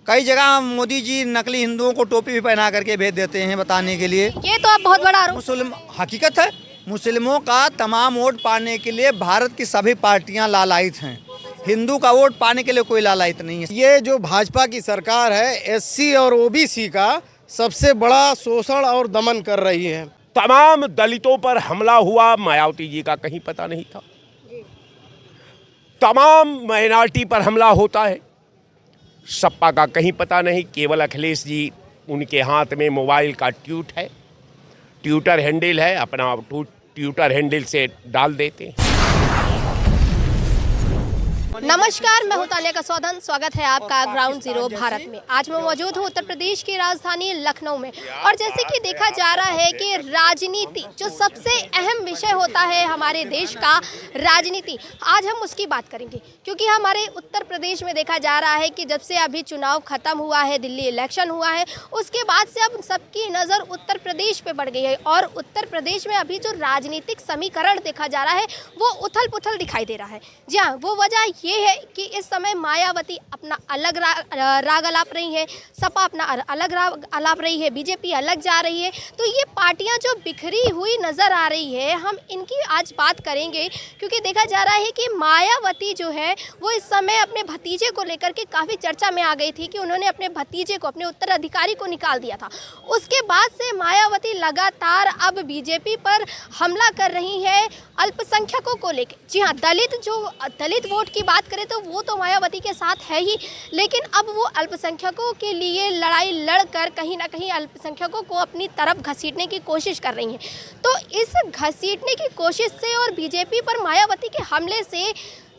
कई जगह मोदी जी नकली हिंदुओं को टोपी भी पहना करके भेज देते हैं बताने के लिए। ये तो आप बहुत बड़ा आरोप। मुस्लिम हकीकत है, मुस्लिमों का तमाम वोट पाने के लिए भारत की सभी पार्टियां लालायित हैं। हिंदू का वोट पाने के लिए कोई लालायित नहीं है। ये जो भाजपा की सरकार है एससी और ओबीसी का सबसे बड़ा शोषण और दमन कर रही है। तमाम दलितों पर हमला हुआ, मायावती जी का कहीं पता नहीं था। तमाम माइनॉरिटी पर हमला होता है, सपा का कहीं पता नहीं। केवल अखिलेश जी, उनके हाथ में मोबाइल का ट्विटर हैंडल है, अपना ट्विटर हैंडल से डाल देते हैं। नमस्कार, मैं हूं तानिया कसौदन। स्वागत है आपका ग्राउंड जीरो भारत में। आज मैं मौजूद हूं उत्तर प्रदेश की राजधानी लखनऊ में, और जैसे कि देखा जा रहा है कि राजनीति जो सबसे अहम विषय होता है हमारे देश का, राजनीति, आज हम उसकी बात करेंगे। क्योंकि हमारे उत्तर प्रदेश में देखा जा रहा है कि जब से अभी चुनाव खत्म हुआ है, दिल्ली इलेक्शन हुआ है, उसके बाद से अब सबकी नज़र उत्तर प्रदेश पे बढ़ गई है। और उत्तर प्रदेश में अभी जो राजनीतिक समीकरण देखा जा रहा है वो उथल पुथल दिखाई दे रहा है। जी हाँ, वो वजह ये है कि इस समय मायावती अपना अलग राग अलाप रही है, सपा अपना अलग राग अलाप रही है, बीजेपी अलग जा रही है। तो ये पार्टियां जो बिखरी हुई नज़र आ रही है, हम इनकी आज बात करेंगे। क्योंकि देखा जा रहा है कि मायावती जो है वो इस समय अपने भतीजे को लेकर के काफ़ी चर्चा में आ गई थी कि उन्होंने अपने भतीजे को, अपने उत्तराधिकारी को निकाल दिया था। उसके बाद से मायावती लगातार अब बीजेपी पर हमला कर रही है अल्पसंख्यकों को लेकर। जी हाँ, दलित वोट की बात करें तो वो तो मायावती के साथ है ही, लेकिन अब वो अल्पसंख्यकों के लिए लड़ाई लड़कर कहीं ना कहीं अल्पसंख्यकों को अपनी तरफ घसीटने की कोशिश कर रही हैं। तो इस घसीटने की कोशिश से और बीजेपी पर मायावती के हमले से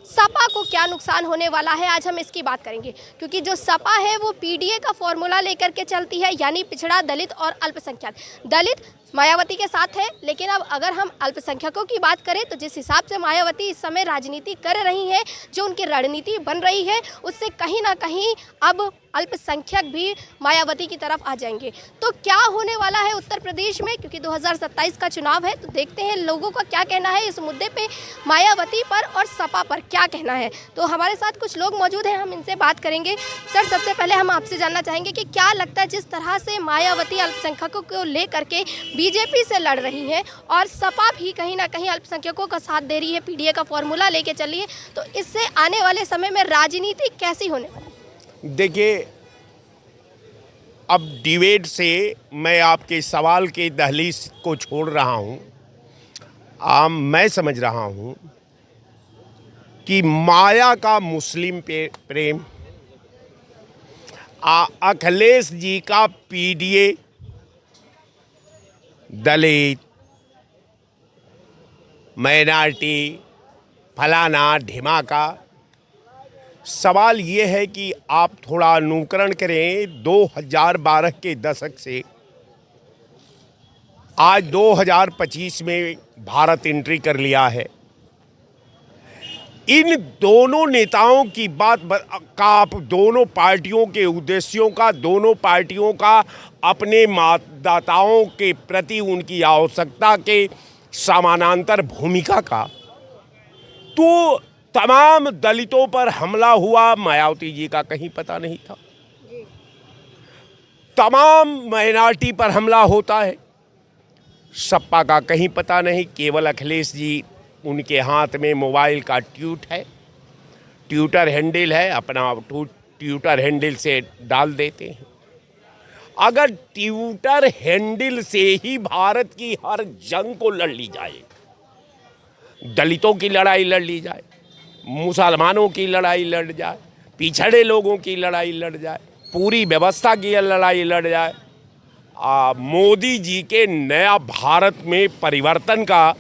सपा को क्या नुकसान होने वाला है, आज हम इसकी बात करेंगे। क्योंकि जो सपा है वो पीडीए का फॉर्मूला लेकर के चलती है, यानी पिछड़ा, दलित और अल्पसंख्यक। दलित मायावती के साथ है, लेकिन अब अगर हम अल्पसंख्यकों की बात करें तो जिस हिसाब से मायावती इस समय राजनीति कर रही है, जो उनकी रणनीति बन रही है, उससे कहीं ना कहीं अब अल्पसंख्यक भी मायावती की तरफ आ जाएंगे। तो क्या होने वाला है उत्तर प्रदेश में, क्योंकि 2027 का चुनाव है, तो देखते हैं लोगों का क्या कहना है इस मुद्दे पे, मायावती पर और सपा पर क्या कहना है। तो हमारे साथ कुछ लोग मौजूद हैं, हम इनसे बात करेंगे। सर, सबसे पहले हम आपसे जानना चाहेंगे कि क्या लगता है जिस तरह से मायावती अल्पसंख्यकों को लेकर के बीजेपी से लड़ रही है और सपा भी कहीं ना कहीं अल्पसंख्यकों का साथ दे रही है, पीडीए का फॉर्मूला लेके चल रही है, तो इससे आने वाले समय में राजनीति कैसी होने वाली? देखिए, अब डिबेट से मैं आपके सवाल के दहलीज को छोड़ रहा हूँ। मैं समझ रहा हूँ कि माया का मुस्लिम प्रेम, अखिलेश जी का पीडीए, दलित, माइनॉरिटी, फलाना ढिमाका। सवाल ये है कि आप थोड़ा अनुकरण करें 2012 के दशक से आज 2025 में भारत एंट्री कर लिया है। इन दोनों नेताओं की बात का, आप दोनों पार्टियों के उद्देश्यों का, दोनों पार्टियों का अपने मतदाताओं के प्रति उनकी आवश्यकता के समानांतर भूमिका का, तो तमाम दलितों पर हमला हुआ, मायावती जी का कहीं पता नहीं था। तमाम माइनॉरिटी पर हमला होता है, सपा का कहीं पता नहीं। केवल अखिलेश जी, उनके हाथ में मोबाइल का ट्विटर हैंडल है, अपना ट्विटर हैंडल से डाल देते हैं। अगर ट्विटर हैंडल से ही भारत की हर जंग को लड़ ली जाए, दलितों की लड़ाई लड़ ली जाए, मुसलमानों की लड़ाई लड़ जाए, पिछड़े लोगों की लड़ाई लड़ जाए, पूरी व्यवस्था की लड़ाई लड़ जाए, मोदी जी के नया भारत में परिवर्तन का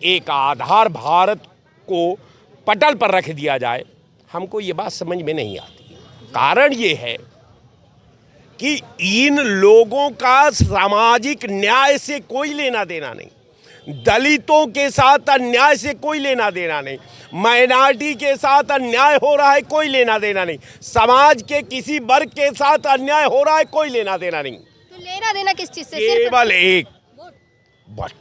एक आधार भारत को पटल पर रख दिया जाए, हमको ये बात समझ में नहीं आती। कारण ये है कि इन लोगों का सामाजिक न्याय से कोई लेना देना नहीं, दलितों के साथ अन्याय से कोई लेना देना नहीं, माइनॉरिटी के साथ अन्याय हो रहा है कोई लेना देना नहीं, समाज के किसी वर्ग के साथ अन्याय हो रहा है कोई लेना देना नहीं। तो लेना देना किस चीज से? केवल एक वोट।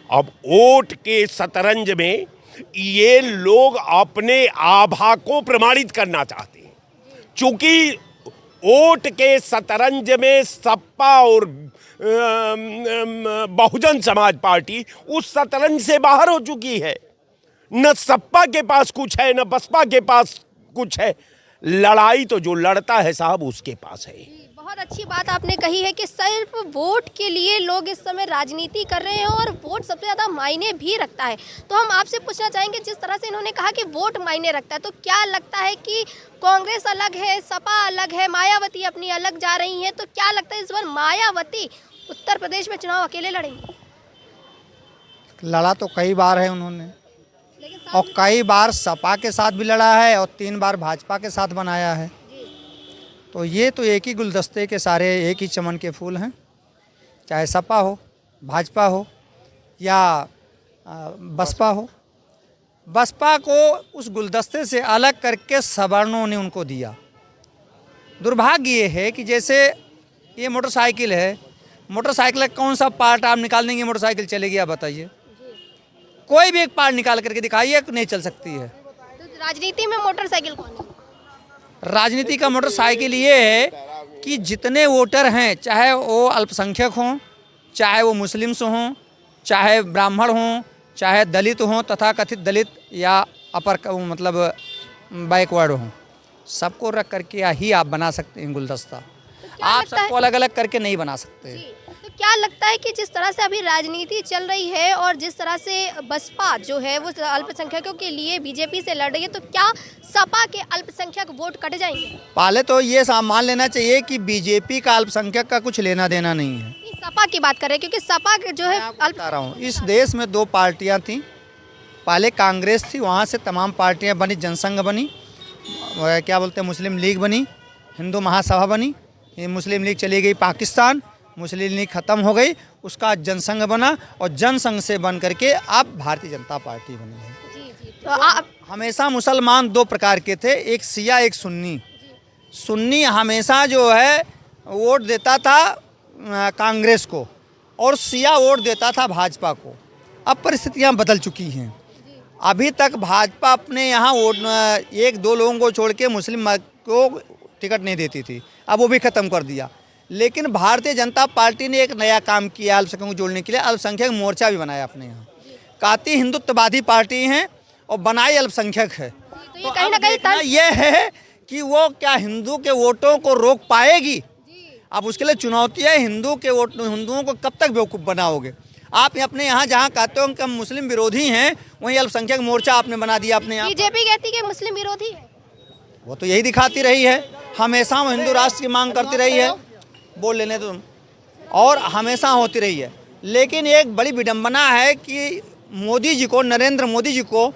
अब वोट के शतरंज में ये लोग अपने आभा को प्रमाणित करना चाहते हैं। चूंकि वोट के शतरंज में सपा और बहुजन समाज पार्टी उस शतरंज से बाहर हो चुकी है। न सपा के पास कुछ है, न बसपा के पास कुछ है। लड़ाई तो जो लड़ता है साहब उसके पास है। बहुत अच्छी बात आपने कही है कि सिर्फ वोट के लिए लोग इस समय राजनीति कर रहे हैं और वोट सबसे ज़्यादा मायने भी रखता है। तो हम आपसे पूछना चाहेंगे, जिस तरह से इन्होंने कहा कि वोट मायने रखता है, तो क्या लगता है कि कांग्रेस अलग है, सपा अलग है, मायावती अपनी अलग जा रही हैं, तो क्या लगता है इस बार मायावती उत्तर प्रदेश में चुनाव अकेले लड़ेंगे? लड़ा तो कई बार है उन्होंने, लेकिन और कई बार सपा के साथ भी लड़ा है और 3 बार भाजपा के साथ बनाया है। तो ये तो एक ही गुलदस्ते के सारे एक ही चमन के फूल हैं, चाहे सपा हो, भाजपा हो या बसपा हो। बसपा को उस गुलदस्ते से अलग करके सवर्णों ने उनको दिया। दुर्भाग्य ये है कि जैसे ये मोटरसाइकिल है, मोटरसाइकिल का कौन सा पार्ट आप निकाल देंगे मोटरसाइकिल चलेगी? आप बताइए, कोई भी एक पार्ट निकाल करके दिखाइए, नहीं चल सकती है। तो राजनीति में मोटरसाइकिल कौन है? राजनीति का मोटरसाइकिल ये है कि जितने वोटर हैं, चाहे वो अल्पसंख्यक हों, चाहे वो मुस्लिम्स हों, चाहे ब्राह्मण हों, चाहे दलित हों, तथाकथित दलित या अपर मतलब बैकवर्ड हों, सबको रख करके ही आप बना सकते हैं गुलदस्ता। आप सबको अलग अलग करके नहीं बना सकते। तो क्या लगता है कि जिस तरह से अभी राजनीति चल रही है और जिस तरह से बसपा जो है वो अल्पसंख्यकों के लिए बीजेपी से लड़ रही है, तो क्या सपा के अल्पसंख्यक वोट कट जाएंगे? पहले तो ये मान लेना चाहिए कि बीजेपी का अल्पसंख्यक का कुछ लेना देना नहीं है। सपा की बात कर रहे हैं, क्योंकि सपा जो है बता रहा हूँ, इस देश में 2 पार्टियाँ थीं। पहले कांग्रेस थी, वहाँ से तमाम पार्टियाँ बनी, जनसंघ बनी, क्या बोलते हैं, मुस्लिम लीग बनी, हिंदू महासभा बनी, ये मुस्लिम लीग चली गई पाकिस्तान, मुस्लिम लीग ख़त्म हो गई, उसका जनसंघ बना और जनसंघ से बन करके अब भारतीय जनता पार्टी बनी है। तो आप हमेशा मुसलमान 2 प्रकार के थे, एक शिया एक सुन्नी। सुन्नी हमेशा जो है वोट देता था कांग्रेस को और शिया वोट देता था भाजपा को। अब परिस्थितियां बदल चुकी हैं। अभी तक भाजपा अपने यहाँ वोट 1-2 लोगों को छोड़ के मुस्लिम को टिकट नहीं देती थी, अब वो भी ख़त्म कर दिया। लेकिन भारतीय जनता पार्टी ने एक नया काम किया अल्पसंख्यकों को जोड़ने के लिए, अल्पसंख्यक मोर्चा भी बनाया अपने यहाँ। कहती हिंदुत्ववादी पार्टी हैं और बनाई अल्पसंख्यक है। तो ये कहीं ना कहीं ये है कि वो क्या हिंदू के वोटों को रोक पाएगी? अब उसके लिए चुनौती है, हिंदुओं को कब तक बेवकूफ़ बनाओगे? आप अपने यहाँ जहाँ कहते हो कि हम मुस्लिम विरोधी हैं, वहीं अल्पसंख्यक मोर्चा आपने बना दिया अपने यहाँ। बीजेपी कहती है कि मुस्लिम विरोधी है, वो तो यही दिखाती रही है, हमेशा वो हिंदू राष्ट्र की मांग करती रही है, बोल लेने तुम, और हमेशा होती रही है। लेकिन एक बड़ी विडंबना है कि मोदी जी को, नरेंद्र मोदी जी को,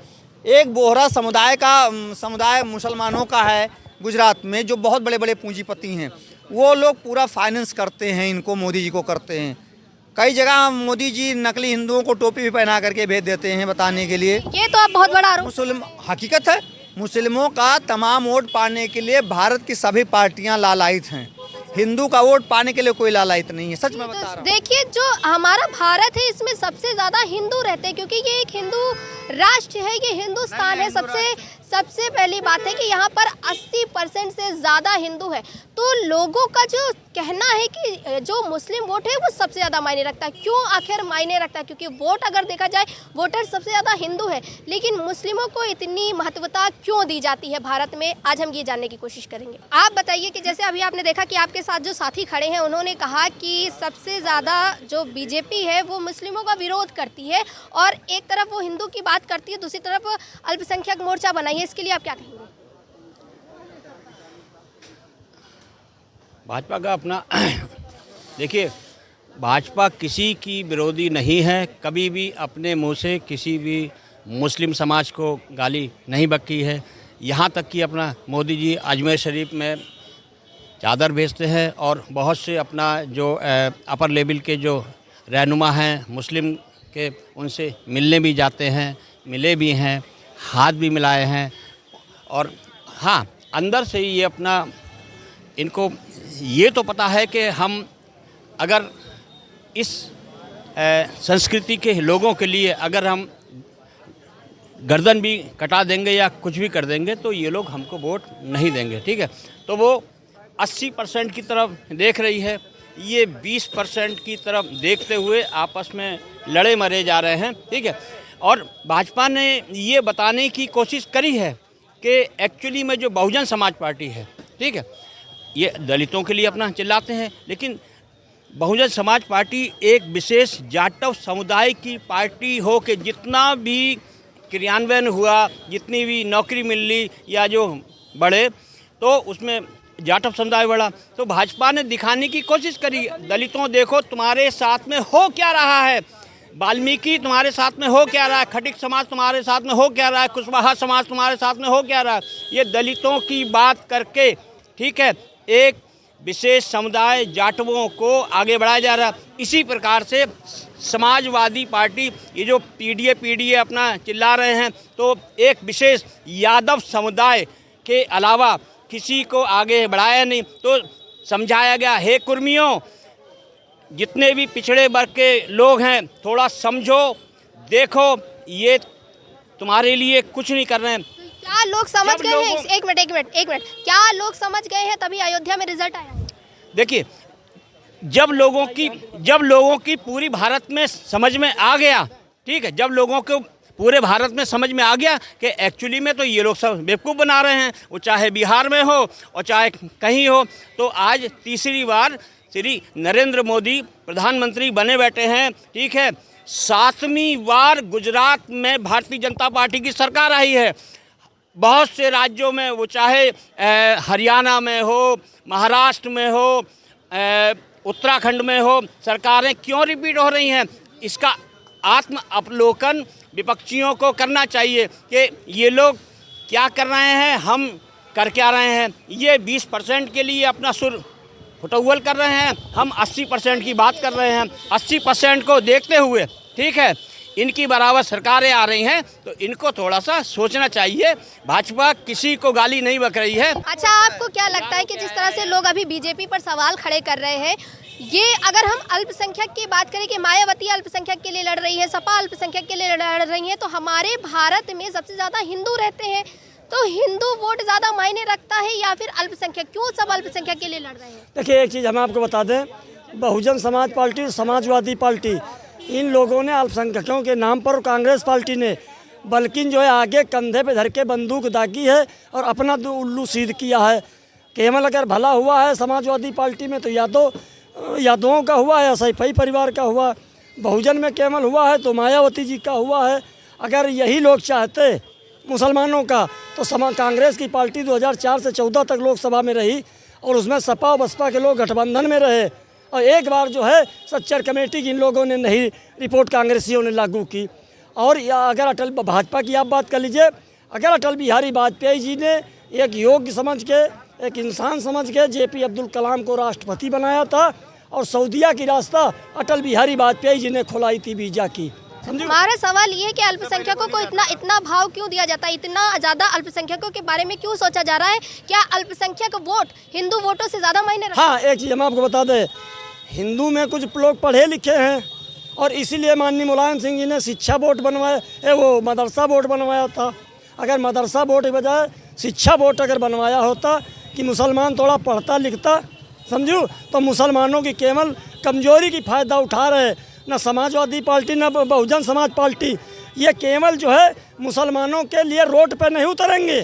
एक बोहरा समुदाय मुसलमानों का है गुजरात में, जो बहुत बड़े बड़े पूंजीपति हैं, वो लोग पूरा फाइनेंस करते हैं इनको, मोदी जी को करते हैं। कई जगह मोदी जी नकली हिंदुओं को टोपी भी पहना करके भेज देते हैं बताने के लिए। ये तो अब बहुत बड़ा आरोप। हकीकत है, मुस्लिमों का तमाम वोट पाने के लिए भारत की सभी पार्टियां लालायित हैं। हिंदू का वोट पाने के लिए कोई लालायित नहीं है, सच में बता रहा हूँ। देखिए, जो हमारा भारत है इसमें सबसे ज़्यादा हिंदू रहते हैं, क्योंकि ये एक हिंदू राष्ट्र है, ये हिंदुस्तान है। सबसे पहली बात है कि यहाँ पर 80% से ज़्यादा हिंदू है। तो लोगों का जो कहना है कि जो मुस्लिम वोट है वो सबसे ज़्यादा मायने रखता है। क्यों आखिर मायने रखता है? क्योंकि वोट अगर देखा जाए, वोटर सबसे ज़्यादा हिंदू है, लेकिन मुस्लिमों को इतनी महत्वता क्यों दी जाती है भारत में? आज हम ये जानने की कोशिश करेंगे। आप बताइए कि जैसे अभी आपने देखा कि आपके साथ जो साथी खड़े हैं, उन्होंने कहा कि सबसे ज़्यादा जो बीजेपी है वो मुस्लिमों का विरोध करती है और एक तरफ वो हिंदू की बात करती है, दूसरी तरफ अल्पसंख्यक मोर्चा बनाई है। इसके लिए आप क्या कहेंगे? भाजपा का अपना देखिए, भाजपा किसी की विरोधी नहीं है। कभी भी अपने मुंह से किसी भी मुस्लिम समाज को गाली नहीं बकी है। यहाँ तक कि अपना मोदी जी अजमेर शरीफ में चादर भेजते हैं और बहुत से अपना जो अपर लेवल के जो रहनुमा हैं मुस्लिम के, उनसे मिलने भी जाते हैं, मिले भी हैं, हाथ भी मिलाए हैं। और हाँ, अंदर से ये अपना, इनको ये तो पता है कि हम अगर इस संस्कृति के लोगों के लिए अगर हम गर्दन भी कटा देंगे या कुछ भी कर देंगे तो ये लोग हमको वोट नहीं देंगे, ठीक है। तो वो 80% की तरफ देख रही है, ये 20% की तरफ देखते हुए आपस में लड़े मरे जा रहे हैं। ठीक है, और भाजपा ने ये बताने की कोशिश करी है कि एक्चुअली में जो बहुजन समाज पार्टी है, ठीक है, ये दलितों के लिए अपना चिल्लाते हैं, लेकिन बहुजन समाज पार्टी एक विशेष जाटव समुदाय की पार्टी हो के जितना भी क्रियान्वयन हुआ, जितनी भी नौकरी मिली या जो बढ़े, तो उसमें जाटव समुदाय बढ़ा। तो भाजपा ने दिखाने की कोशिश करी, दलितों देखो तुम्हारे साथ में हो क्या रहा है, वाल्मीकि तुम्हारे साथ में हो क्या रहा है, खटिक समाज तुम्हारे साथ में हो क्या रहा है, कुशवाहा समाज तुम्हारे साथ में हो क्या रहा है। ये दलितों की बात करके, ठीक है, एक विशेष समुदाय जाटवों को आगे बढ़ाया जा रहा है। इसी प्रकार से समाजवादी पार्टी ये जो पीडीए अपना चिल्ला रहे हैं, तो एक विशेष यादव समुदाय के अलावा किसी को आगे बढ़ाया नहीं। तो समझाया गया, हे कुर्मियों, जितने भी पिछड़े वर्ग के लोग हैं, थोड़ा समझो, देखो, ये तुम्हारे लिए कुछ नहीं कर रहे हैं। क्या लोग समझ गए हैं? एक मिनट, क्या लोग समझ गए हैं तभी अयोध्या में रिजल्ट आया? देखिए, जब लोगों की पूरी भारत में समझ में आ गया, ठीक है, जब लोगों को पूरे भारत में समझ में आ गया कि एक्चुअली में तो ये लोग सब बेवकूफ़ बना रहे हैं, वो चाहे बिहार में हो और चाहे कहीं हो, तो आज तीसरी बार श्री नरेंद्र मोदी प्रधानमंत्री बने बैठे हैं, ठीक है, 7वीं बार गुजरात में भारतीय जनता पार्टी की सरकार आई है। बहुत से राज्यों में, वो चाहे हरियाणा में हो, महाराष्ट्र में हो, उत्तराखंड में हो, सरकारें क्यों रिपीट हो रही हैं? इसका आत्म अवलोकन विपक्षियों को करना चाहिए कि ये लोग क्या कर रहे हैं, हम कर क्या रहे हैं। ये 20% के लिए अपना सुर फुटौल कर रहे हैं, हम 80% की बात कर रहे हैं। 80% को देखते हुए, ठीक है, इनकी बराबर सरकारें आ रही हैं, तो इनको थोड़ा सा सोचना चाहिए। भाजपा किसी को गाली नहीं बक रही है। अच्छा, आपको क्या लगता है कि जिस तरह से लोग अभी बीजेपी पर सवाल खड़े कर रहे हैं, ये अगर हम अल्पसंख्यक की बात करें कि मायावती अल्पसंख्यक के लिए लड़ रही है, सपा अल्पसंख्यक के लिए लड़ रही है, तो हमारे भारत में सबसे ज़्यादा हिंदू रहते हैं, तो हिंदू वोट ज़्यादा मायने रखता है या फिर अल्पसंख्यक? क्यों सब अल्पसंख्यक के लिए लड़ रहे हैं? देखिए, एक चीज़ हम आपको बता दें, बहुजन समाज पार्टी और समाजवादी पार्टी, इन लोगों ने अल्पसंख्यकों के नाम पर, कांग्रेस पार्टी ने बल्कि जो है आगे कंधे पे धर के बंदूक दागी है और अपना उल्लू सीध किया है। केवल अगर भला हुआ है समाजवादी पार्टी में तो यादवों का हुआ है, सैफई परिवार का हुआ, बहुजन में केवल हुआ है तो मायावती जी का हुआ है। अगर यही लोग चाहते मुसलमानों का तो कांग्रेस की पार्टी 2004 से 14 तक लोकसभा में रही और उसमें सपा और बसपा के लोग गठबंधन में रहे, और एक बार जो है सच्चर कमेटी की इन लोगों ने नहीं रिपोर्ट कांग्रेसियों ने लागू की। और अगर अटल भाजपा की आप बात कर लीजिए, अगर अटल बिहारी वाजपेयी जी ने एक योग्य समझ के, एक इंसान समझ के जेपी अब्दुल कलाम को राष्ट्रपति बनाया था और सऊदीया की रास्ता अटल बिहारी वाजपेयी जी ने खुलाई थी वीजा की। हमारा सवाल ये है कि अल्पसंख्यकों को इतना भाव क्यों दिया जाता है, इतना ज़्यादा अल्पसंख्यकों के बारे में क्यों सोचा जा रहा है? क्या अल्पसंख्यक वोट हिंदू वोटों से ज़्यादा मायने रखता है? हाँ, एक चीज़ हम आपको बता दें, हिंदू में कुछ लोग पढ़े लिखे हैं और इसीलिए माननीय मुलायम सिंह जी ने शिक्षा बोर्ड बनवाया, वो मदरसा बोर्ड बनवाया था। अगर मदरसा बोर्ड के बजाय शिक्षा बोर्ड अगर बनवाया होता कि मुसलमान थोड़ा पढ़ता लिखता, समझू, तो मुसलमानों की केवल कमजोरी की फ़ायदा उठा रहे न समाजवादी पार्टी न बहुजन समाज पार्टी। ये केवल जो है मुसलमानों के लिए रोड पे नहीं उतरेंगे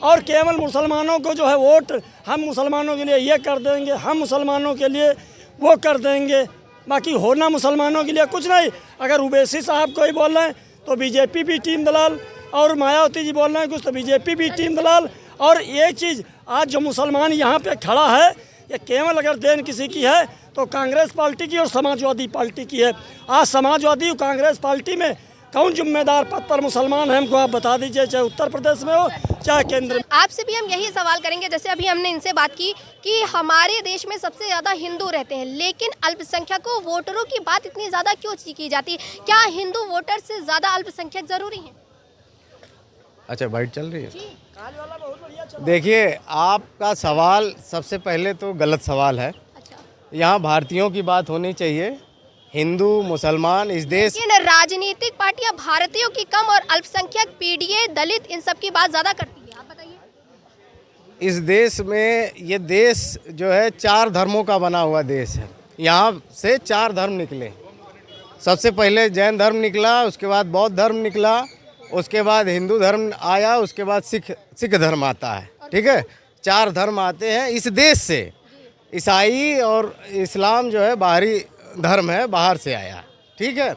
और केवल मुसलमानों को जो है वोट, हम मुसलमानों के लिए ये कर देंगे, हम मुसलमानों के लिए वो कर देंगे, बाकी होना मुसलमानों के लिए कुछ नहीं। अगर उवैसी साहब कोई बोल रहे हैं तो बीजेपी भी टीम दलाल, और मायावती जी बोल रहे हैं कुछ तो बीजेपी भी टीम दलाल। और ये चीज़ आज जो मुसलमान यहाँ पे खड़ा है, ये केवल अगर देन किसी की है तो कांग्रेस पार्टी की और समाजवादी पार्टी की है। आज समाजवादी और कांग्रेस पार्टी में कौन जिम्मेदार पद पर मुसलमान है, हमको आप बता दीजिए, चाहे उत्तर प्रदेश में हो चाहे केंद्र में। आपसे भी हम यही सवाल करेंगे, जैसे अभी हमने इनसे बात की कि हमारे देश में सबसे ज़्यादा हिंदू रहते हैं, लेकिन अल्पसंख्यकों वोटरों की बात इतनी ज़्यादा क्यों की जाती है? क्या हिंदू वोटर से ज़्यादा अल्पसंख्यक ज़रूरी हैं? अच्छा, बाइट चल रही है। देखिए, आपका सवाल सबसे पहले तो गलत सवाल है। यहाँ भारतीयों की बात होनी चाहिए, हिंदू मुसलमान इस देश। लेकिन राजनीतिक पार्टियां भारतीयों की कम और अल्पसंख्यक, पीडीए, दलित, इन सब की बात ज़्यादा करती है। आप बताइए। इस देश में, ये देश जो है 4 धर्मों का बना हुआ देश है। यहाँ से 4 धर्म निकले। सबसे पहले जैन धर्म निकला, उसके बाद बौद्ध धर्म निकला, उसके बाद हिंदू धर्म आया, उसके बाद सिख धर्म आता है। ठीक है, 4 धर्म आते हैं इस देश से। ईसाई और इस्लाम जो है बाहरी धर्म है, बाहर से आया। ठीक है,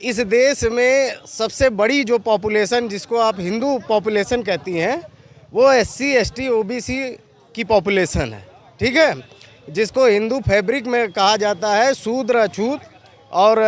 इस देश में सबसे बड़ी जो पॉपुलेशन, जिसको आप हिंदू पॉपुलेशन कहती हैं, वो SC ST OBC की पॉपुलेशन है। ठीक है, जिसको हिंदू फैब्रिक में कहा जाता है शूद्र, अछूत और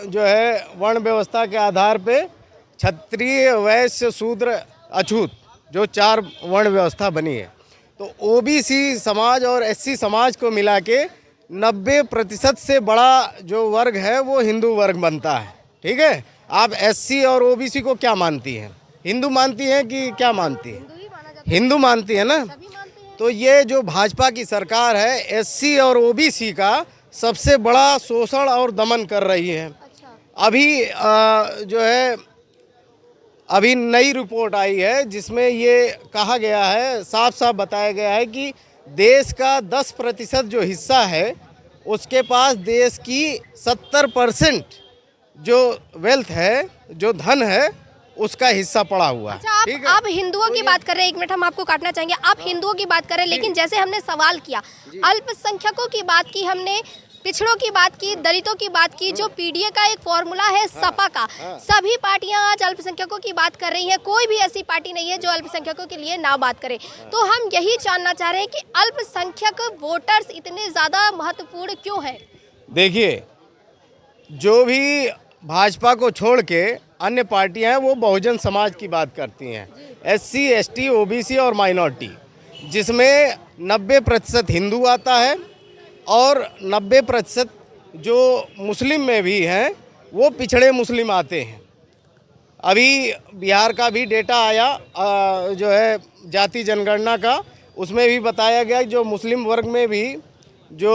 जो है वर्ण व्यवस्था के आधार पे क्षत्रिय, वैश्य, शूद्र, अछूत, जो 4 वर्ण व्यवस्था बनी है। तो OBC समाज और SC समाज को मिला के 90% से बड़ा जो वर्ग है वो हिंदू वर्ग बनता है। ठीक है, आप SC और OBC को क्या मानती हैं? हिंदू मानती हैं कि क्या मानती हैं? हिंदू मानती है ना। तो ये जो भाजपा की सरकार है SC और OBC का सबसे बड़ा शोषण और दमन कर रही है। अभी जो है अभी नई रिपोर्ट आई है जिसमें ये कहा गया है, साफ साफ बताया गया है कि देश का 10% जो हिस्सा है उसके पास देश की 70% जो वेल्थ है, जो धन है, उसका हिस्सा पड़ा हुआ है। अच्छा, आप हिंदुओं की बात कर रहे हैं, 1 मिनट हम आपको काटना चाहेंगे। आप हिंदुओं की बात कर रहे हैं, लेकिन जैसे हमने सवाल किया, अल्पसंख्यकों की बात की हमने, पिछड़ों की बात की, दलितों की बात की, जो PDA का एक फॉर्मूला है सपा का, सभी पार्टियां आज अल्पसंख्यकों की बात कर रही हैं। कोई भी ऐसी पार्टी नहीं है जो अल्पसंख्यकों के लिए ना बात करे। तो हम यही जानना चाह रहे हैं कि अल्पसंख्यक वोटर्स इतने ज़्यादा महत्वपूर्ण क्यों है? देखिए, जो भी भाजपा को छोड़ के अन्य पार्टियां हैं वो बहुजन समाज की बात करती हैं, SC ST OBC और माइनॉरिटी, जिसमें 90% हिंदू आता है और 90% जो मुस्लिम में भी हैं वो पिछड़े मुस्लिम आते हैं। अभी बिहार का भी डेटा आया जो है जाति जनगणना का, उसमें भी बताया गया जो मुस्लिम वर्ग में भी जो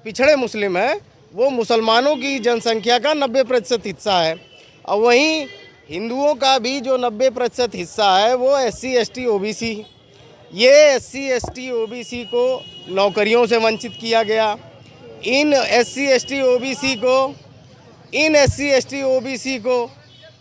पिछड़े मुस्लिम है वो मुसलमानों की जनसंख्या का 90% हिस्सा है। और वहीं हिंदुओं का भी जो 90% हिस्सा है वो SC ST OBC। ये SC ST OBC को नौकरियों से वंचित किया गया। इन SC ST OBC को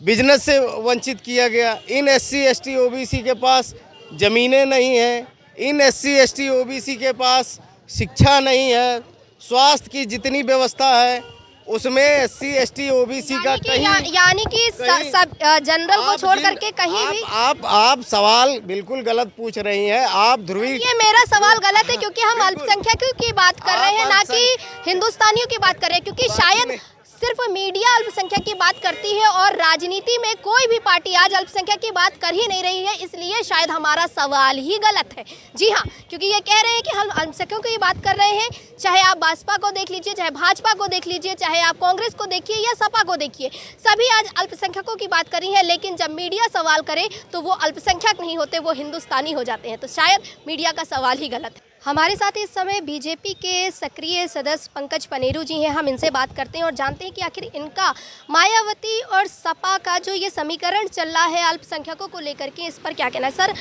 बिजनेस से वंचित किया गया। इन SC ST OBC के पास ज़मीनें नहीं हैं। इन SC ST OBC के पास शिक्षा नहीं है। स्वास्थ्य की जितनी व्यवस्था है उसमें SC ST OBC का कहीं, यानी कि सब जनरल को छोड़ करके कहीं भी आप सवाल बिल्कुल गलत पूछ रही हैं। आप ध्रुवी, ये मेरा सवाल गलत है क्योंकि हम अल्पसंख्यकों की बात कर रहे हैं, ना कि हिंदुस्तानियों की बात कर रहे हैं। क्योंकि शायद सिर्फ मीडिया अल्पसंख्यक की बात करती है और राजनीति में कोई भी पार्टी आज अल्पसंख्यक की बात कर ही नहीं रही है, इसलिए शायद हमारा सवाल ही गलत है। जी हाँ, क्योंकि ये कह रहे हैं कि हम अल्पसंख्यकों की बात कर रहे हैं, चाहे आप बसपा को देख लीजिए, चाहे भाजपा को देख लीजिए, चाहे आप कांग्रेस को देखिए या सपा को देखिए, सभी आज अल्पसंख्यकों की बात कर रही है। लेकिन जब मीडिया सवाल करे तो वो अल्पसंख्यक नहीं होते, वो हिंदुस्तानी हो जाते हैं। तो शायद मीडिया का सवाल ही गलत है। हमारे साथ इस समय बीजेपी के सक्रिय सदस्य पंकज पनेरू जी हैं। हम इनसे बात करते हैं और जानते हैं कि आखिर इनका मायावती और सपा का जो ये समीकरण चल रहा है अल्पसंख्यकों को लेकर के, इस पर क्या कहना है? सर,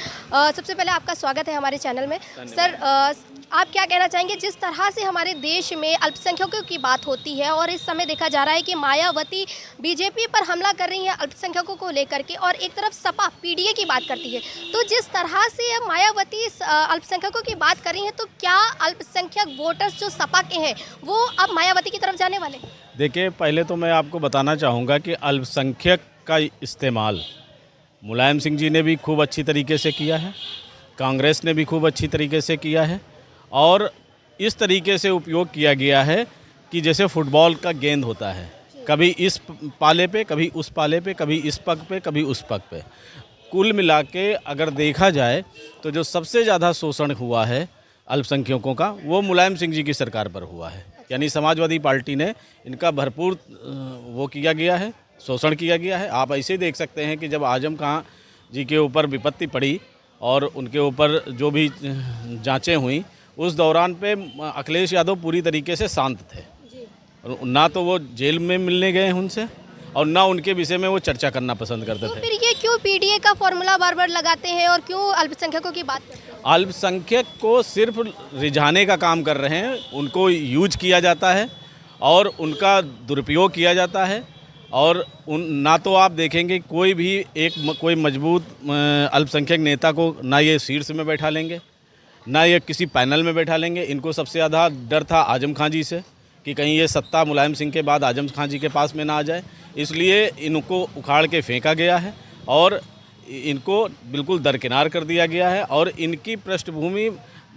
सबसे पहले आपका स्वागत है हमारे चैनल में। सर, आप क्या कहना चाहेंगे, जिस तरह से हमारे देश में अल्पसंख्यकों की बात होती है और इस समय देखा जा रहा है कि मायावती बीजेपी पर हमला कर रही है अल्पसंख्यकों को लेकर के, और एक तरफ सपा PDA की बात करती है, तो जिस तरह से मायावती अल्पसंख्यकों की बात कर रही है, तो क्या अल्पसंख्यक वोटर्स जो सपा के हैं वो अब मायावती की तरफ जाने वाले? देखिए, पहले तो मैं आपको बताना चाहूँगा कि अल्पसंख्यक का इस्तेमाल मुलायम सिंह जी ने भी खूब अच्छी तरीके से किया है, कांग्रेस ने भी खूब अच्छी तरीके से किया है, और इस तरीके से उपयोग किया गया है कि जैसे फुटबॉल का गेंद होता है, कभी इस पाले पे, कभी उस पाले पे, कभी इस पग पे, कभी उस पग पे। कुल मिला के अगर देखा जाए तो जो सबसे ज़्यादा शोषण हुआ है अल्पसंख्यकों का वो मुलायम सिंह जी की सरकार पर हुआ है। यानी समाजवादी पार्टी ने इनका भरपूर वो किया गया है, शोषण किया गया है। आप ऐसे देख सकते हैं कि जब आजम खां जी के ऊपर विपत्ति पड़ी और उनके ऊपर जो भी जांचें हुई, उस दौरान पे अखिलेश यादव पूरी तरीके से शांत थे, ना तो वो जेल में मिलने गए उनसे और ना उनके विषय में वो चर्चा करना पसंद करते तो थे। फिर ये क्यों पीडीए का फॉर्मूला बार बार लगाते हैं और क्यों अल्पसंख्यकों की बात करते हैं? अल्पसंख्यक को सिर्फ रिझाने का काम कर रहे हैं, उनको यूज किया जाता है और उनका दुरुपयोग किया जाता है। और ना तो आप देखेंगे कोई भी कोई मजबूत अल्पसंख्यक नेता को ना ये शीर्ष में बैठा लेंगे, ना ये किसी पैनल में बैठा लेंगे। इनको सबसे ज़्यादा डर था आजम खां जी से कि कहीं ये सत्ता मुलायम सिंह के बाद आजम खां जी के पास में ना आ जाए, इसलिए इनको उखाड़ के फेंका गया है और इनको बिल्कुल दरकिनार कर दिया गया है। और इनकी पृष्ठभूमि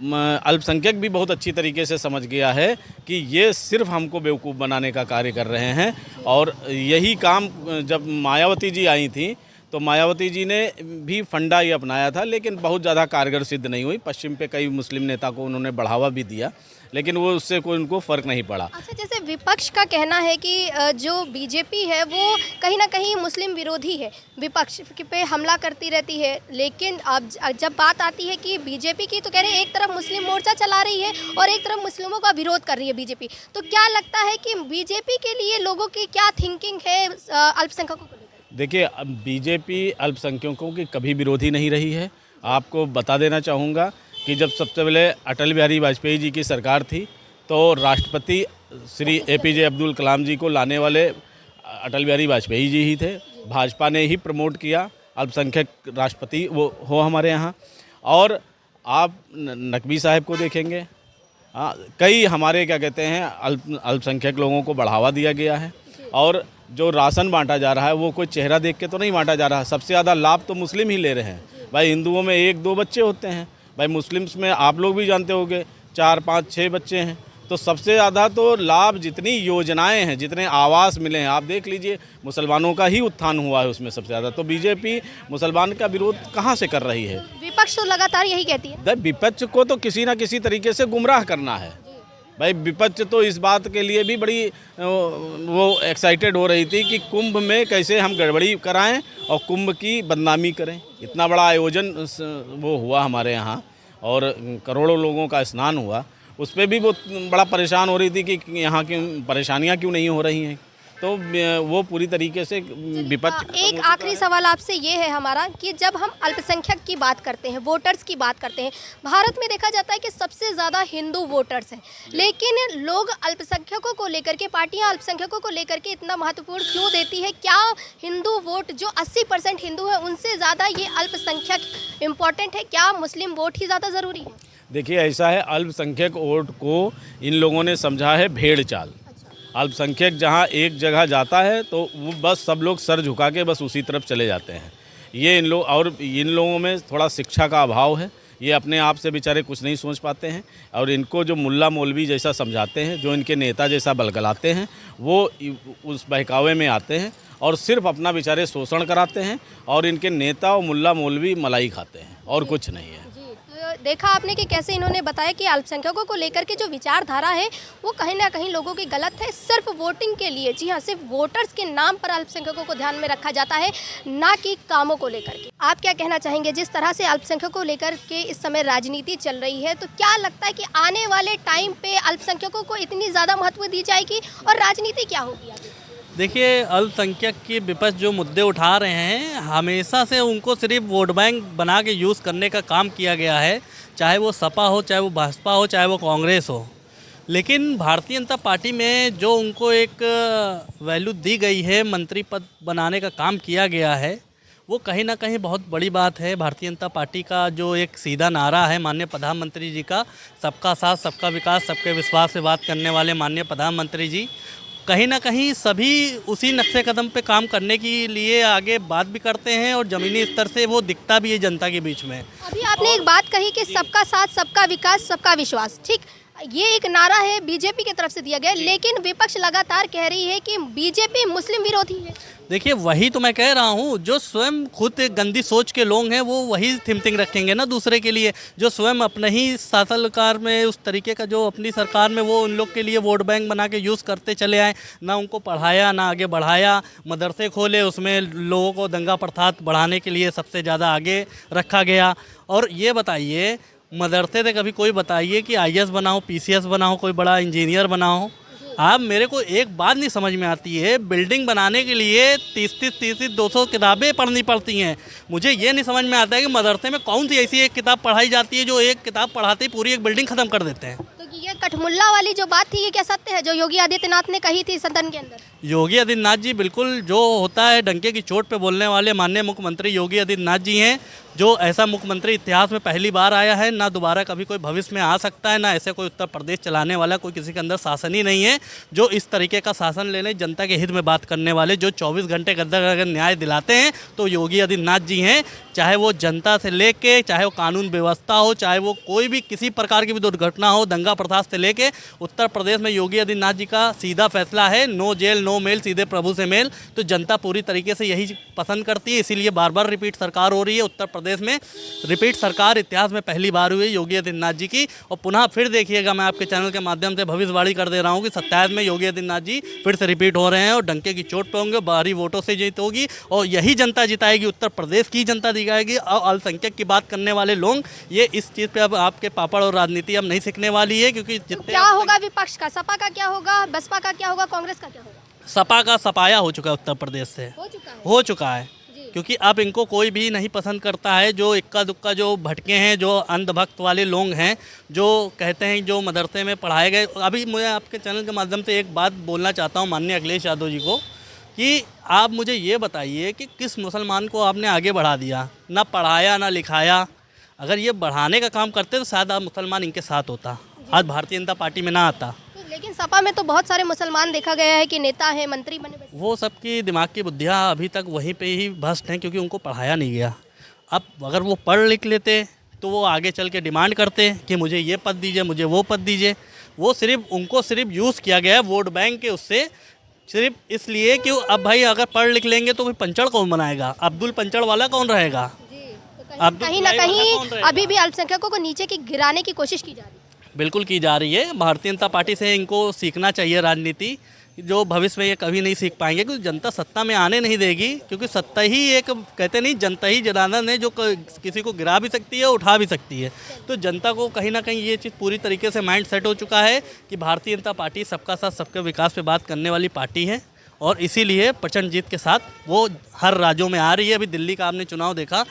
अल्पसंख्यक भी बहुत अच्छी तरीके से समझ गया है कि ये सिर्फ हमको बेवकूफ़ बनाने का कार्य कर रहे हैं। और यही काम जब मायावती जी आई थी तो मायावती जी ने भी फंडा ये अपनाया था, लेकिन बहुत ज़्यादा कारगर सिद्ध नहीं हुई। पश्चिम पे कई मुस्लिम नेता को उन्होंने बढ़ावा भी दिया, लेकिन वो उससे कोई उनको फ़र्क नहीं पड़ा। अच्छा, जैसे विपक्ष का कहना है कि जो बीजेपी है वो कहीं ना कहीं मुस्लिम विरोधी है, विपक्ष पे हमला करती रहती है, लेकिन अब जब बात आती है कि बीजेपी की तो कह रहे हैं एक तरफ मुस्लिम मोर्चा चला रही है और एक तरफ मुस्लिमों का विरोध कर रही है बीजेपी। तो क्या लगता है कि बीजेपी के लिए लोगों की क्या थिंकिंग है अल्पसंख्यकों को लेकर? देखिए, बीजेपी अल्पसंख्यकों की कभी विरोधी नहीं रही है। आपको बता देना चाहूँगा कि जब सबसे पहले अटल बिहारी वाजपेयी जी की सरकार थी तो राष्ट्रपति श्री APJ अब्दुल कलाम जी को लाने वाले अटल बिहारी वाजपेयी जी ही थे। भाजपा ने ही प्रमोट किया अल्पसंख्यक राष्ट्रपति वो हो हमारे यहाँ। और आप नकवी साहब को देखेंगे, कई हमारे क्या कहते हैं अल्पसंख्यक लोगों को बढ़ावा दिया गया है। और जो राशन बांटा जा रहा है वो कोई चेहरा देख के तो नहीं बांटा जा रहा। सबसे ज़्यादा लाभ तो मुस्लिम ही ले रहे हैं। भाई हिंदुओं में 1-2 बच्चे होते हैं, भाई मुस्लिम्स में आप लोग भी जानते होंगे 4-5-6 बच्चे हैं। तो सबसे ज़्यादा तो लाभ जितनी योजनाएं हैं, जितने आवास मिले हैं, आप देख लीजिए मुसलमानों का ही उत्थान हुआ है उसमें सबसे ज़्यादा। तो बीजेपी मुसलमान का विरोध कहाँ से कर रही है? विपक्ष तो लगातार यही कहती है। विपक्ष को तो किसी ना किसी तरीके से गुमराह करना है। भाई विपक्ष तो इस बात के लिए भी बड़ी वो एक्साइटेड हो रही थी कि कुंभ में कैसे हम गड़बड़ी कराएं और कुंभ की बदनामी करें। इतना बड़ा आयोजन वो हुआ हमारे यहाँ और करोड़ों लोगों का स्नान हुआ, उस पर भी वो बड़ा परेशान हो रही थी कि यहाँ की परेशानियाँ क्यों नहीं हो रही हैं। तो वो पूरी तरीके से विपक्ष। एक आखिरी सवाल आपसे ये है हमारा कि जब हम अल्पसंख्यक की बात करते हैं, वोटर्स की बात करते हैं, भारत में देखा जाता है कि सबसे ज़्यादा हिंदू वोटर्स हैं, लेकिन लोग अल्पसंख्यकों को लेकर के, पार्टियां अल्पसंख्यकों को लेकर के इतना महत्वपूर्ण क्यों देती है? क्या हिंदू वोट जो 80% हिंदू है उनसे ज़्यादा ये अल्पसंख्यक इम्पॉर्टेंट है? क्या मुस्लिम वोट ही ज़्यादा ज़रूरी है? देखिए, ऐसा है, अल्पसंख्यक वोट को इन लोगों ने समझा है भेड़ चाल। अल्पसंख्यक जहाँ एक जगह जाता है तो वो बस सब लोग सर झुका के बस उसी तरफ चले जाते हैं। ये इन लोगों में थोड़ा शिक्षा का अभाव है। ये अपने आप से बेचारे कुछ नहीं सोच पाते हैं और इनको जो मुल्ला मौलवी जैसा समझाते हैं, जो इनके नेता जैसा बलगलाते हैं, वो उस बहकावे में आते हैं और सिर्फ अपना बेचारे शोषण कराते हैं और इनके नेता और मुल्ला मौलवी मलाई खाते हैं और कुछ नहीं है। देखा आपने कि कैसे इन्होंने बताया कि अल्पसंख्यकों को लेकर के जो विचारधारा है वो कहीं ना कहीं लोगों की गलत है, सिर्फ वोटिंग के लिए। जी हाँ, सिर्फ वोटर्स के नाम पर अल्पसंख्यकों को ध्यान में रखा जाता है, ना कि कामों को लेकर के। आप क्या कहना चाहेंगे? जिस तरह से अल्पसंख्यकों को लेकर के इस समय राजनीति चल रही है, तो क्या लगता है कि आने वाले टाइम पे अल्पसंख्यकों को इतनी ज़्यादा महत्व दी जाएगी और राजनीति क्या होगी आगे? देखिए, अल्पसंख्यक की विपक्ष जो मुद्दे उठा रहे हैं, हमेशा से उनको सिर्फ वोट बैंक बना के यूज़ करने का काम किया गया है, चाहे वो सपा हो, चाहे वो भाजपा हो, चाहे वो कांग्रेस हो। लेकिन भारतीय जनता पार्टी में जो उनको एक वैल्यू दी गई है, मंत्री पद बनाने का काम किया गया है, वो कहीं ना कहीं बहुत बड़ी बात है। भारतीय जनता पार्टी का जो एक सीधा नारा है माननीय प्रधानमंत्री जी का, सबका साथ सबका विकास, सबके विश्वास से बात करने वाले माननीय प्रधानमंत्री जी, कहीं ना कहीं सभी उसी नक्शे कदम पे काम करने के लिए आगे बात भी करते हैं और ज़मीनी स्तर से वो दिखता भी है जनता के बीच में। अभी आपने एक बात कही कि सबका साथ सबका विकास सबका विश्वास, ठीक, ये एक नारा है बीजेपी की तरफ से दिया गया, लेकिन विपक्ष लगातार कह रही है कि बीजेपी मुस्लिम विरोधी है। देखिए, वही तो मैं कह रहा हूँ, जो स्वयं खुद गंदी सोच के लोग हैं वो वही थिंकिंग रखेंगे ना दूसरे के लिए। जो स्वयं अपने ही शासनकाल में उस तरीके का जो अपनी सरकार में वो उन लोग के लिए वोट बैंक बना के यूज़ करते चले आए, ना उनको पढ़ाया ना आगे बढ़ाया। मदरसे खोले, उसमें लोगों को दंगा प्रथात बढ़ाने के लिए सबसे ज़्यादा आगे रखा गया। और ये बताइए, मदरसे से कभी कोई बताइए कि IAS बनाओ, PCS बनाओ, कोई बड़ा इंजीनियर बनाओ, आप मेरे को एक बात नहीं समझ में आती है, बिल्डिंग बनाने के लिए 30 200 किताबें पढ़नी पड़ती हैं। मुझे ये नहीं समझ में आता है कि मदरसे में कौन सी ऐसी एक किताब पढ़ाई जाती है जो एक किताब पढ़ाते ही पूरी एक बिल्डिंग ख़त्म कर देते हैं। तो ये कठमुल्ला वाली जो बात थी ये क्या सत्य है जो योगी आदित्यनाथ ने कही थी सदन के अंदर? योगी आदित्यनाथ जी बिल्कुल जो होता है डंके की चोट पे बोलने वाले माननीय मुख्यमंत्री योगी आदित्यनाथ जी हैं, जो ऐसा मुख्यमंत्री इतिहास में पहली बार आया है, ना दोबारा कभी कोई भविष्य में आ सकता है, ना ऐसे कोई उत्तर प्रदेश चलाने वाला कोई किसी के अंदर शासन ही नहीं है जो इस तरीके का शासन लेने जनता के हित में बात करने वाले, जो 24 घंटे के अंदर अगर न्याय दिलाते हैं तो योगी आदित्यनाथ जी हैं। चाहे वो जनता से लेके, चाहे वो कानून व्यवस्था हो, चाहे वो कोई भी किसी प्रकार की भी दुर्घटना हो, दंगा प्रथा से लेके, उत्तर प्रदेश में योगी आदित्यनाथ जी का सीधा फैसला है, नो जेल नो मेल, सीधे प्रभु से मेल। तो जनता पूरी तरीके से यही पसंद करती है, इसीलिए बार बार रिपीट सरकार हो रही है उत्तर प्रदेश में। रिपीट सरकार इतिहास में पहली बार हुई योगी आदित्यनाथ जी की। और पुनः फिर देखिएगा, मैं आपके चैनल के माध्यम से भविष्यवाणी कर दे रहा हूँ कि 27 में योगी आदित्यनाथ जी फिर से रिपीट हो रहे हैं और डंके की चोट पे होंगे, भारी वोटों से जीत होगी और यही जनता जिताएगी, उत्तर प्रदेश की जनता दिखाएगी। और अल्पसंख्यक की बात करने वाले लोग ये इस चीज़ पे अब आपके पापड़ और राजनीति अब नहीं सीखने वाली है, क्योंकि तो क्या होगा विपक्ष का? सपा का क्या होगा, बसपा का क्या होगा, कांग्रेस का क्या होगा? सपा का सपाया हो चुका है उत्तर प्रदेश से, हो चुका है क्योंकि अब इनको कोई भी नहीं पसंद करता है। जो इक्का दुक्का जो भटके हैं, जो अंधभक्त वाले लोग हैं, जो कहते हैं जो मदरसे में पढ़ाए गए। अभी मैं आपके चैनल के माध्यम से एक बात बोलना चाहता हूँ माननीय अखिलेश यादव जी को कि आप मुझे ये बताइए कि किस मुसलमान को आपने आगे बढ़ा दिया, ना पढ़ाया ना लिखाया। अगर ये बढ़ाने का काम करते तो शायद आप मुसलमान इनके साथ होता, आज भारतीय जनता पार्टी में ना आता। लेकिन सपा में तो बहुत सारे मुसलमान देखा गया है कि नेता हैं, मंत्री बने बैठे। वो सबकी दिमाग की बुद्धियाँ अभी तक वहीं पे ही भ्रष्ट हैं, क्योंकि उनको पढ़ाया नहीं गया। अब अगर वो पढ़ लिख लेते तो वो आगे चल के डिमांड करते कि मुझे ये पद दीजिए, मुझे वो पद दीजिए। वो उनको सिर्फ यूज़ किया गया है वोट बैंक के उससे, सिर्फ इसलिए कि अब भाई अगर पढ़ लिख लेंगे तो कोई पंचड़ कौन बनाएगा, अब्दुल पंचड़ वाला कौन रहेगा? कहीं ना कहीं अभी भी अल्पसंख्यकों को नीचे की गिराने की कोशिश की जा रही है। बिल्कुल की जा रही है। भारतीय जनता पार्टी से इनको सीखना चाहिए राजनीति, जो भविष्य में ये कभी नहीं सीख पाएंगे, क्योंकि जनता सत्ता में आने नहीं देगी। क्योंकि सत्ता ही एक कहते नहीं, जनता ही जनार्दन है जो किसी को गिरा भी सकती है, उठा भी सकती है। तो जनता को कहीं ना कहीं ये चीज़ पूरी तरीके से माइंड सेट हो चुका है कि भारतीय जनता पार्टी सबका साथ सबके विकास पे बात करने वाली पार्टी है और इसीलिए प्रचंड जीत के साथ वो हर राज्यों में आ रही है। अभी दिल्ली का आपने चुनाव देखा,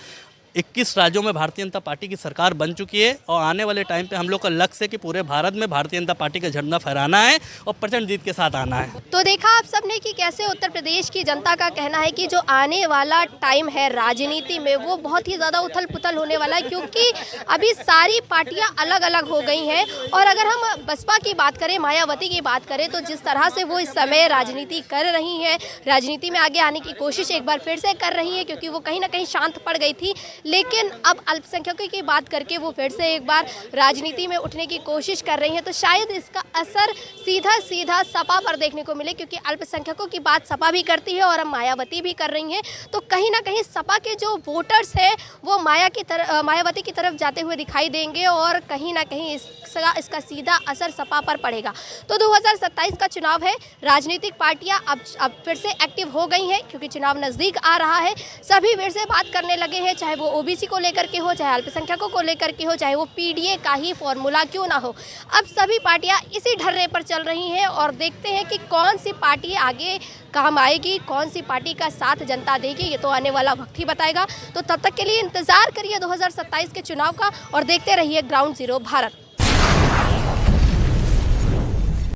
21 राज्यों में भारतीय जनता पार्टी की सरकार बन चुकी है और आने वाले टाइम पे हम लोग का लक्ष्य है कि पूरे भारत में भारतीय जनता पार्टी का झंडा फहराना है और प्रचंड जीत के साथ आना है। तो देखा आप सबने कि कैसे उत्तर प्रदेश की जनता का कहना है कि जो आने वाला टाइम है राजनीति में वो बहुत ही ज़्यादा उथल पुथल होने वाला है, क्योंकि अभी सारी पार्टियां अलग अलग हो गई हैं। और अगर हम बसपा की बात करें, मायावती की बात करें, तो जिस तरह से वो इस समय राजनीति कर रही हैं, राजनीति में आगे आने की कोशिश एक बार फिर से कर रही है, क्योंकि वो कहीं ना कहीं शांत पड़ गई थी। लेकिन अब अल्पसंख्यकों की बात करके वो फिर से एक बार राजनीति में उठने की कोशिश कर रही हैं। तो शायद इसका असर सीधा सीधा सपा पर देखने को मिले, क्योंकि अल्पसंख्यकों की बात सपा भी करती है और अब मायावती भी कर रही हैं। तो कहीं ना कहीं सपा के जो वोटर्स हैं वो मायावती की तरफ जाते हुए दिखाई देंगे और कहीं ना कहीं इसका सीधा असर सपा पर पड़ेगा। तो 2027 का चुनाव है, राजनीतिक पार्टियां अब फिर से एक्टिव हो गई हैं, क्योंकि चुनाव नज़दीक आ रहा है। सभी फिर से बात करने लगे हैं, चाहे वो ओबीसी को लेकर के हो, चाहे अल्पसंख्यकों को लेकर के हो, चाहे वो पीडीए का ही फॉर्मूला क्यों ना हो। अब सभी पार्टियां इसी ढर्रे पर चल रही हैं और देखते हैं कि कौन सी पार्टी आगे काम आएगी, कौन सी पार्टी का साथ जनता देगी, ये तो आने वाला वक्त ही बताएगा। तो तब तक के लिए इंतजार करिए 2027 के चुनाव का और देखते रहिए ग्राउंड जीरो भारत।